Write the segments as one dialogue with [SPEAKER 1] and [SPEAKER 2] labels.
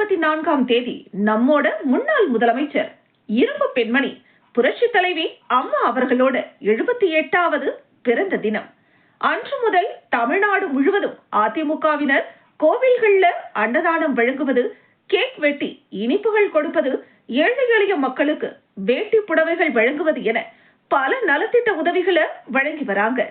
[SPEAKER 1] 24ஆம் தேதி நம்மோட முன்னாள் முதலமைச்சர் இரும்பு பெண்மணி புரட்சி தலைவி அம்மா அவர்களோட 78வது பிறந்த தினம். அன்று முதல் தமிழ்நாடு முழுவதும் அதிமுகவினர் கோவில்கள்ல அன்னதானம் வழங்குவது, கேக் வெட்டி இனிப்புகள் கொடுப்பது, ஏழை எளிய மக்களுக்கு வேட்டி புடவைகள் வழங்குவது என பல நலத்திட்ட உதவிகளை வழங்கி வராங்க.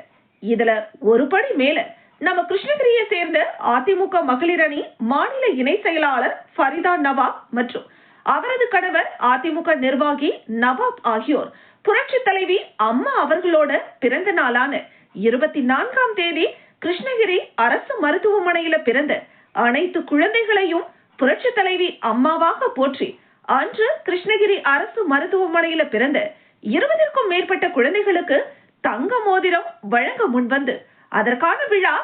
[SPEAKER 1] இதுல ஒரு படி மேல நம்ம கிருஷ்ணகிரியை சேர்ந்த அதிமுக மகளிர் அணி மாநில இணை செயலாளர் ஃபரிதா நவாப் மற்றும் அவரது கணவர் அதிமுக நிர்வாகி நவாப் ஆகியோர் புரட்சி தலைவி அம்மா அவர்களோட பிறந்த நாளான 24ஆம் தேதி கிருஷ்ணகிரி அரசு மருத்துவமனையில பிறந்த அனைத்து குழந்தைகளையும் புரட்சி தலைவி அம்மாவாக போற்றி அன்று கிருஷ்ணகிரி அரசு மருத்துவமனையில பிறந்த 20க்கும் மேற்பட்ட குழந்தைகளுக்கு தங்க மோதிரம் வழங்க முன்வந்து அதற்கான விழா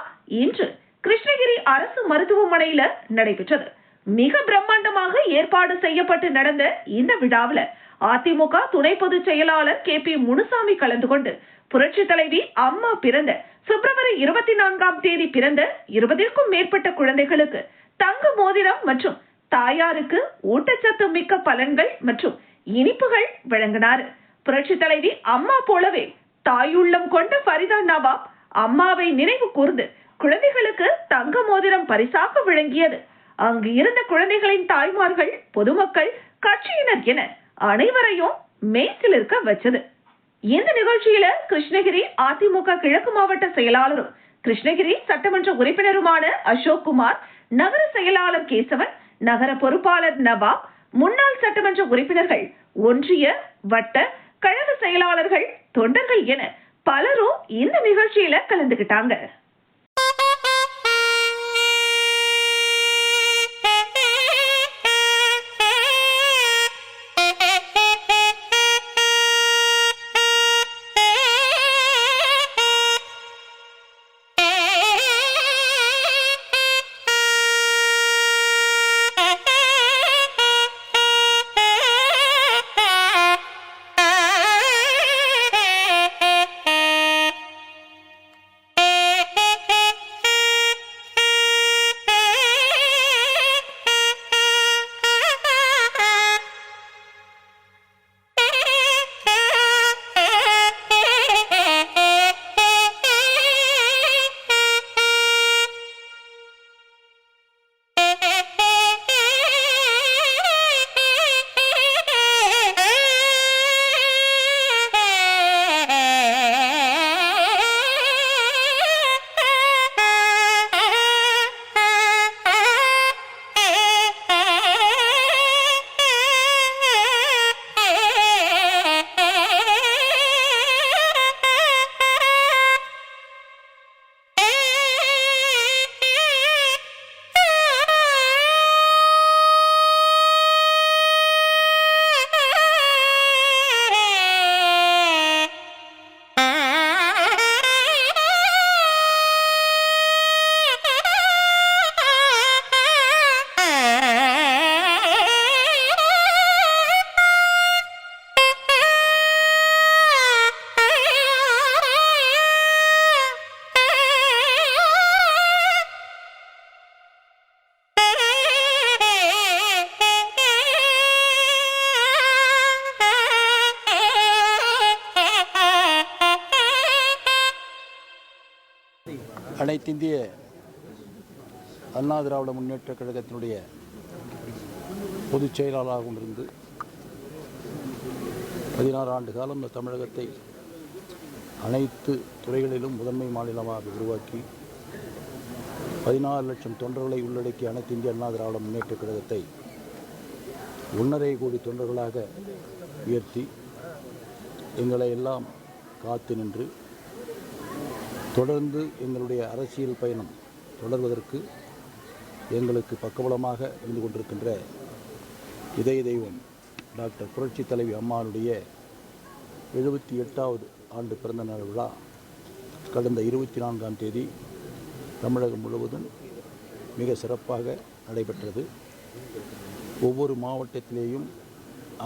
[SPEAKER 1] இன்று கிருஷ்ணகிரி அரசு மருத்துவமனையில நடைபெற்றது. மிக பிரம்மாண்டமாக ஏற்பாடு செய்யப்பட்டு நடந்த இந்த விழாவில் அதிமுக துணை பொதுச் செயலாளர் KP முனுசாமி கலந்து கொண்டு புரட்சி தலைவி அம்மா பிறந்த பிப்ரவரி 24ஆம் தேதி பிறந்த 20க்கும் மேற்பட்ட குழந்தைகளுக்கு தங்க மோதிரம் மற்றும் தாயாருக்கு ஊட்டச்சத்து மிக்க பலன்கள் மற்றும் இனிப்புகள் வழங்கினார். புரட்சி தலைவி அம்மா போலவே தாயுள்ளம் கொண்ட ஃபரிதா நவாப் அம்மாவை நினைவு கூர்ந்து குழந்தைகளுக்கு தங்க மோதிரம் பரிசாக வழங்கியது. அங்கு இருந்த குழந்தைகளின் தாய்மார்கள், பொதுமக்கள், கட்சியினர் என அனைவரையும் மெய்சிலிருக்க வச்சது. இந்த நிகழ்ச்சியில கிருஷ்ணகிரி அதிமுக கிழக்கு மாவட்ட செயலாளரும் கிருஷ்ணகிரி சட்டமன்ற உறுப்பினருமான அசோக் குமார், நகர செயலாளர் கேசவன், நகர பொறுப்பாளர் நவாப், முன்னாள் சட்டமன்ற உறுப்பினர்கள், ஒன்றிய, வட்ட, கழக செயலாளர்கள், தொண்டர்கள் என பலரும் இந்த நிகழ்ச்சியில கலந்துகிட்டாங்க.
[SPEAKER 2] அனைத்திந்திய அண்ணா திராவிட முன்னேற்றக் கழகத்தினுடைய பொதுச் செயலாளராக இருந்து 16 ஆண்டு காலம் இந்த தமிழகத்தை அனைத்து துறைகளிலும் முதன்மை மாநிலமாக உருவாக்கி 16 லட்சம் தொண்டர்களை உள்ளடக்கிய அனைத்து இந்திய அண்ணா திராவிட முன்னேற்றக் கழகத்தை 1.5 கோடி தொண்டர்களாக உயர்த்தி எங்களை எல்லாம் காத்து நின்று தொடர்ந்து எங்களுடைய அரசியல் பயணம் தொடர்வதற்கு எங்களுக்கு பக்கபலமாக இருந்து கொண்டிருக்கின்ற இதய தெய்வம் டாக்டர் புரட்சி தலைவி அம்மாவுடைய 78வது ஆண்டு பிறந்த நாள் விழா கடந்த 24ஆம் தேதி தமிழகம் முழுவதும் மிக சிறப்பாக நடைபெற்றது. ஒவ்வொரு மாவட்டத்திலேயும்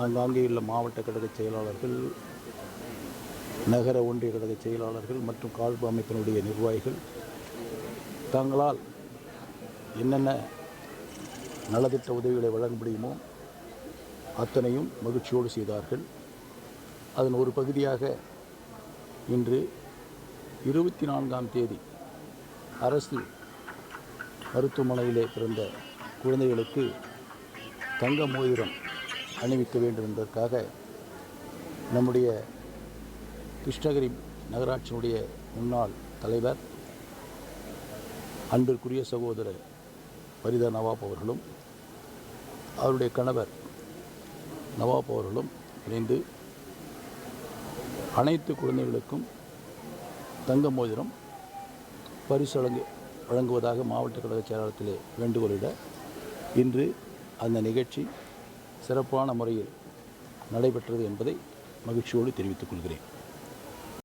[SPEAKER 2] ஆங்காங்கே உள்ள மாவட்ட கழக செயலாளர்கள், நகர ஒன்றிய கழக செயலாளர்கள் மற்றும் காழ்ப்பு அமைப்பினுடைய நிர்வாகிகள் தங்களால் என்னென்ன நலத்திட்ட உதவிகளை வழங்க முடியுமோ அத்தனையும் மகிழ்ச்சியோடு செய்தார்கள். அதன் ஒரு பகுதியாக இன்று 24ஆம் தேதி அரசு மருத்துவமனையிலே பிறந்த குழந்தைகளுக்கு தங்க மோதிரம் அணிவிக்க வேண்டும் என்பதற்காக நம்முடைய கிருஷ்ணகிரி நகராட்சியினுடைய முன்னாள் தலைவர் அன்பிற்குரிய சகோதரர் பரிதா நவாப் அவர்களும் அவருடைய கணவர் நவாப் அவர்களும் இணைந்து அனைத்து குழந்தைகளுக்கும் தங்க மோதிரம் பரிசு வழங்குவதாக மாவட்ட கழக செயலாளத்திலே வேண்டுகோளிட இன்று அந்த நிகழ்ச்சி சிறப்பான முறையில் நடைபெற்றது என்பதை மகிழ்ச்சியோடு தெரிவித்துக் கொள்கிறேன்.